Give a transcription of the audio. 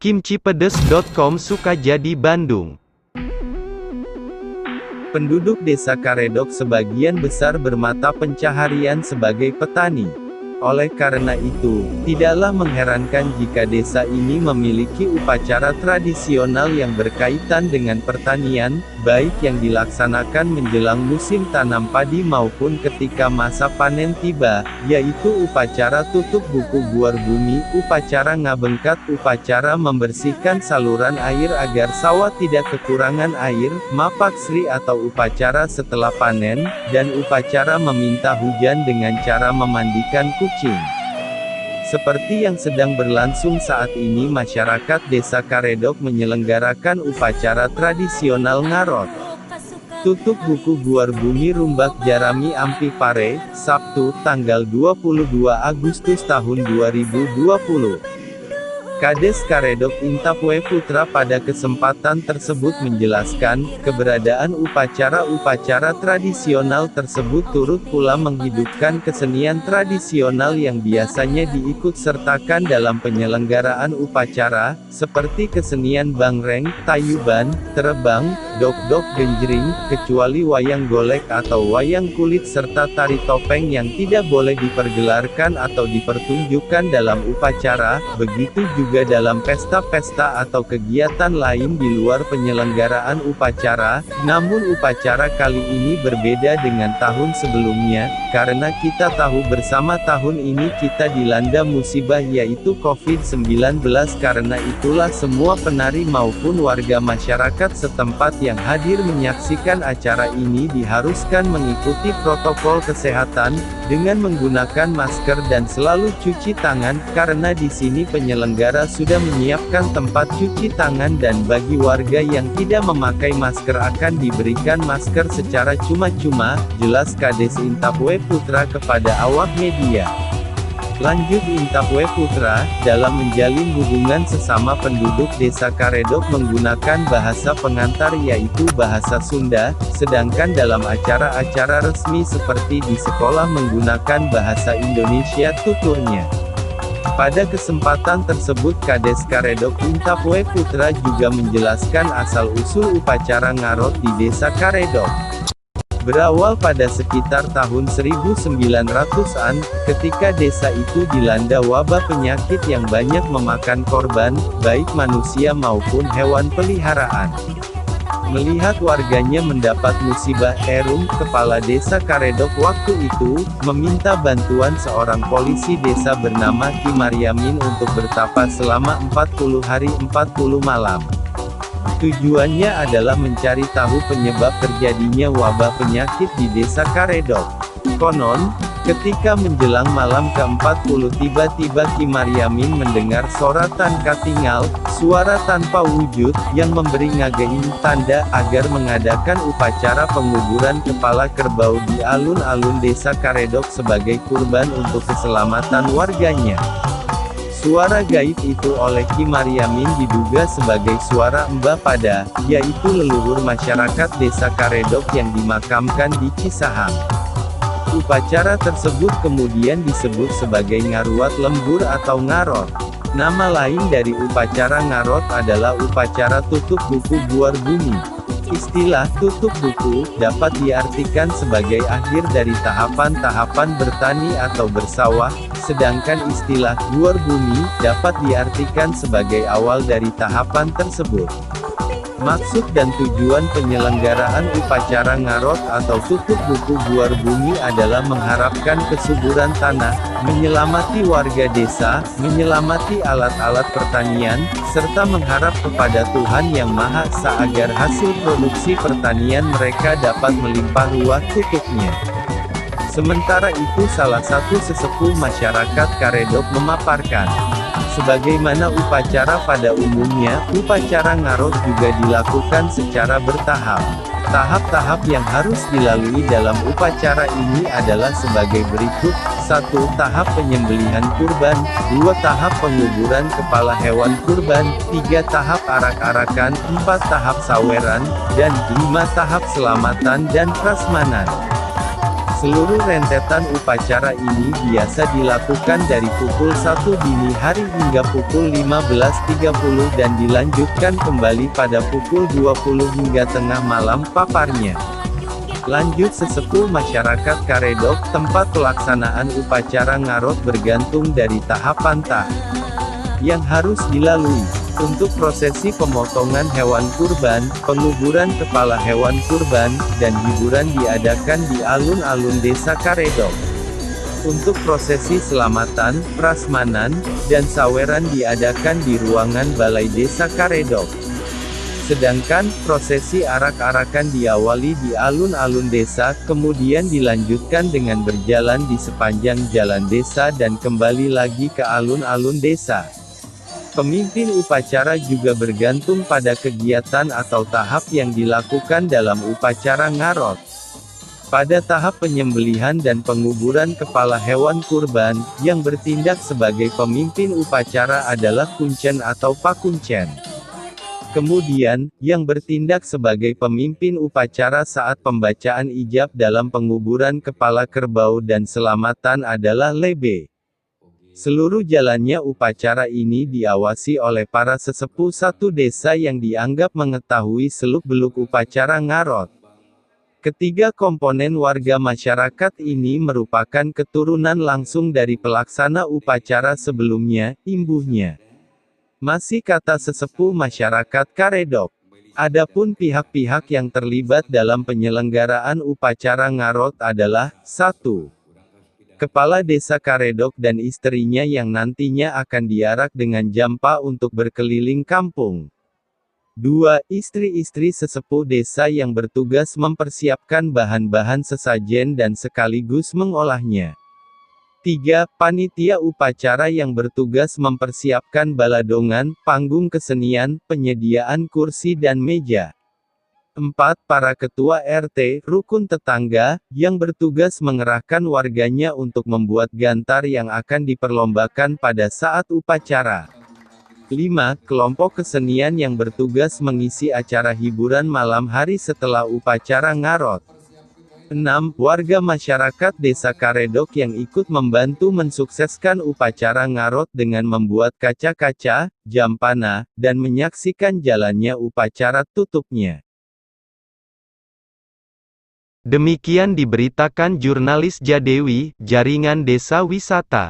kimchipedes.com Sukajadi Bandung. Penduduk Desa Karedok sebagian besar bermata pencaharian sebagai petani. Oleh karena itu, tidaklah mengherankan jika desa ini memiliki upacara tradisional yang berkaitan dengan pertanian, baik yang dilaksanakan menjelang musim tanam padi maupun ketika masa panen tiba, yaitu upacara tutup buku buar bumi, upacara ngabengkat, upacara membersihkan saluran air agar sawah tidak kekurangan air, mapak sri atau upacara setelah panen, dan upacara meminta hujan dengan cara memandikan kucing. Seperti yang sedang berlangsung saat ini, masyarakat Desa Karedok menyelenggarakan upacara tradisional ngarot. Tutup buku buar bumi Rumbak Jarami Ampi Pare, Sabtu, tanggal 22 Agustus tahun 2020. Kades Karedok Intapwe Putra pada kesempatan tersebut menjelaskan, keberadaan upacara-upacara tradisional tersebut turut pula menghidupkan kesenian tradisional yang biasanya diikut-sertakan dalam penyelenggaraan upacara, seperti kesenian bangreng, tayuban, terebang, dok-dok genjring, kecuali wayang golek atau wayang kulit serta tari topeng yang tidak boleh dipergelarkan atau dipertunjukkan dalam upacara, begitu juga dalam pesta-pesta atau kegiatan lain di luar penyelenggaraan upacara. Namun upacara kali ini berbeda dengan tahun sebelumnya, karena kita tahu bersama tahun ini kita dilanda musibah yaitu COVID-19. Karena itulah semua penari maupun warga masyarakat setempat yang hadir menyaksikan acara ini diharuskan mengikuti protokol kesehatan, dengan menggunakan masker dan selalu cuci tangan, karena di sini penyelenggara sudah menyiapkan tempat cuci tangan dan bagi warga yang tidak memakai masker akan diberikan masker secara cuma-cuma, jelas Kades Intapwe Putra kepada awak media. Lanjut Intapwe Putra, dalam menjalin hubungan sesama penduduk Desa Karedok menggunakan bahasa pengantar yaitu bahasa Sunda, sedangkan dalam acara-acara resmi seperti di sekolah menggunakan bahasa Indonesia tuturnya. Pada kesempatan tersebut Kades Karedok Intapwe Putra juga menjelaskan asal-usul upacara ngarot di Desa Karedok. Berawal pada sekitar tahun 1900-an, ketika desa itu dilanda wabah penyakit yang banyak memakan korban, baik manusia maupun hewan peliharaan. Melihat warganya mendapat musibah, kepala desa Karedok waktu itu, meminta bantuan seorang polisi desa bernama Ki Maryamin untuk bertapa selama 40 hari 40 malam. Tujuannya adalah mencari tahu penyebab terjadinya wabah penyakit di Desa Karedok. Konon, ketika menjelang malam ke-40 tiba-tiba Ki Maryamin mendengar soratan katingal, suara tanpa wujud, yang memberi ngagein tanda agar mengadakan upacara penguburan kepala kerbau di alun-alun Desa Karedok sebagai kurban untuk keselamatan warganya. Suara gaib itu oleh Ki Maryamin diduga sebagai suara Mbah Pada, yaitu leluhur masyarakat Desa Karedok yang dimakamkan di Cisahang. Upacara tersebut kemudian disebut sebagai ngaruat lembur atau ngarot. Nama lain dari upacara ngarot adalah upacara tutup buku buar bumi. Istilah tutup buku dapat diartikan sebagai akhir dari tahapan-tahapan bertani atau bersawah, sedangkan istilah buar bumi dapat diartikan sebagai awal dari tahapan tersebut. Maksud dan tujuan penyelenggaraan upacara ngarot atau tutup buku buar bumi adalah mengharapkan kesuburan tanah, menyelamati warga desa, menyelamati alat-alat pertanian, serta mengharap kepada Tuhan Yang Maha Esa agar hasil produksi pertanian mereka dapat melimpah ruah tutupnya. Sementara itu salah satu sesepuh masyarakat Karedok memaparkan, sebagaimana upacara pada umumnya, upacara ngarot juga dilakukan secara bertahap. Tahap-tahap yang harus dilalui dalam upacara ini adalah sebagai berikut: 1. Tahap penyembelihan kurban, 2. Tahap penguburan kepala hewan kurban, 3. Tahap arak-arakan, 4. Tahap saweran, dan 5. Tahap selamatan dan prasmanan. Seluruh rentetan upacara ini biasa dilakukan dari pukul 1 dini hari hingga pukul 15.30 dan dilanjutkan kembali pada pukul 20 hingga tengah malam paparnya. Lanjut sesepuh masyarakat Karedok, tempat pelaksanaan upacara ngarot bergantung dari tahapan yang harus dilalui. Untuk prosesi pemotongan hewan kurban, penguburan kepala hewan kurban, dan hiburan diadakan di alun-alun desa Karedok. Untuk prosesi selamatan, prasmanan, dan saweran diadakan di ruangan Balai Desa Karedok. Sedangkan, prosesi arak-arakan diawali di alun-alun desa, kemudian dilanjutkan dengan berjalan di sepanjang jalan desa dan kembali lagi ke alun-alun desa. Pemimpin upacara juga bergantung pada kegiatan atau tahap yang dilakukan dalam upacara ngarot. Pada tahap penyembelihan dan penguburan kepala hewan kurban, yang bertindak sebagai pemimpin upacara adalah kuncen atau pakuncen. Kemudian, yang bertindak sebagai pemimpin upacara saat pembacaan ijab dalam penguburan kepala kerbau dan selamatan adalah lebe. Seluruh jalannya upacara ini diawasi oleh para sesepuh satu desa yang dianggap mengetahui seluk-beluk upacara ngarot. Ketiga komponen warga masyarakat ini merupakan keturunan langsung dari pelaksana upacara sebelumnya, imbuhnya. Masih kata sesepuh masyarakat Karedok. Adapun pihak-pihak yang terlibat dalam penyelenggaraan upacara ngarot adalah, 1. Kepala Desa Karedok dan istrinya yang nantinya akan diarak dengan jampa untuk berkeliling kampung. 2. Istri-istri sesepuh desa yang bertugas mempersiapkan bahan-bahan sesajen dan sekaligus mengolahnya. 3. Panitia upacara yang bertugas mempersiapkan baladongan, panggung kesenian, penyediaan kursi dan meja. 4. Para ketua RT, rukun tetangga, yang bertugas mengerahkan warganya untuk membuat gantar yang akan diperlombakan pada saat upacara. 5. Kelompok kesenian yang bertugas mengisi acara hiburan malam hari setelah upacara ngarot. 6. Warga masyarakat desa Karedok yang ikut membantu mensukseskan upacara ngarot dengan membuat kaca-kaca, jampana, dan menyaksikan jalannya upacara tutupnya. Demikian diberitakan jurnalis Jadewi, Jaringan Desa Wisata.